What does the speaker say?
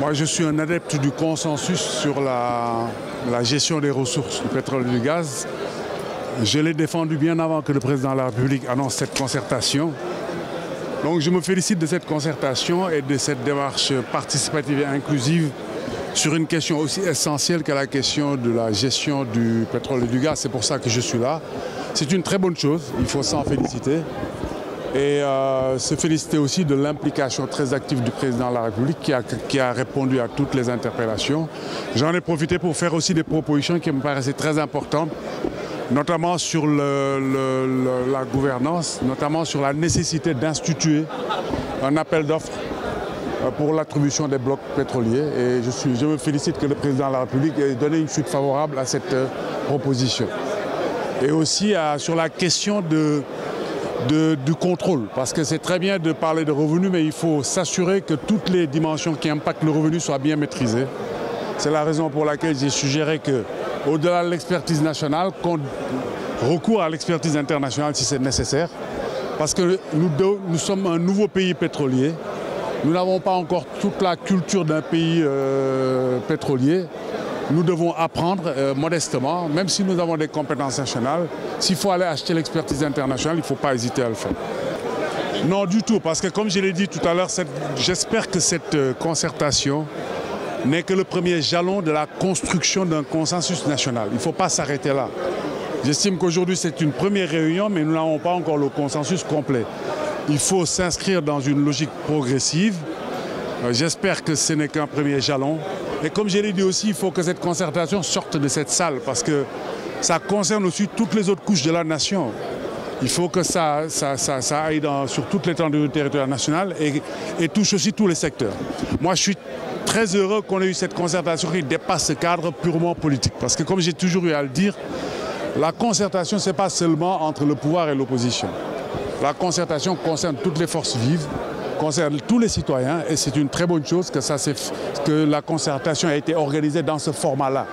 Moi, je suis un adepte du consensus sur la gestion des ressources du pétrole et du gaz. Je l'ai défendu bien avant que le président de la République annonce cette concertation. Donc je me félicite de cette concertation et de cette démarche participative et inclusive sur une question aussi essentielle que la question de la gestion du pétrole et du gaz. C'est pour ça que je suis là. C'est une très bonne chose, il faut s'en féliciter. Et se féliciter aussi de l'implication très active du président de la République qui a répondu à toutes les interpellations. J'en ai profité pour faire aussi des propositions qui me paraissaient très importantes, notamment sur la gouvernance, notamment sur la nécessité d'instituer un appel d'offres pour l'attribution des blocs pétroliers. Et je me félicite que le président de la République ait donné une suite favorable à cette proposition. Et aussi sur la question du contrôle, parce que c'est très bien de parler de revenus, mais il faut s'assurer que toutes les dimensions qui impactent le revenu soient bien maîtrisées. C'est la raison pour laquelle j'ai suggéré qu'au-delà de l'expertise nationale, qu'on recourt à l'expertise internationale si c'est nécessaire, parce que nous sommes un nouveau pays pétrolier. Nous n'avons pas encore toute la culture d'un pays pétrolier. Nous devons apprendre modestement, même si nous avons des compétences nationales. S'il faut aller acheter l'expertise internationale, il ne faut pas hésiter à le faire. Non, du tout, parce que comme je l'ai dit tout à l'heure, j'espère que cette concertation n'est que le premier jalon de la construction d'un consensus national. Il ne faut pas s'arrêter là. J'estime qu'aujourd'hui, c'est une première réunion, mais nous n'avons pas encore le consensus complet. Il faut s'inscrire dans une logique progressive. J'espère que ce n'est qu'un premier jalon. Et comme je l'ai dit aussi, il faut que cette concertation sorte de cette salle parce que ça concerne aussi toutes les autres couches de la nation. Il faut que ça aille sur toute l'étendue du territoire national et touche aussi tous les secteurs. Moi, je suis très heureux qu'on ait eu cette concertation qui dépasse ce cadre purement politique. Parce que comme j'ai toujours eu à le dire, la concertation, ce n'est pas seulement entre le pouvoir et l'opposition. La concertation concerne toutes les forces vives, concerne tous les citoyens et c'est une très bonne chose que la concertation a été organisée dans ce format-là.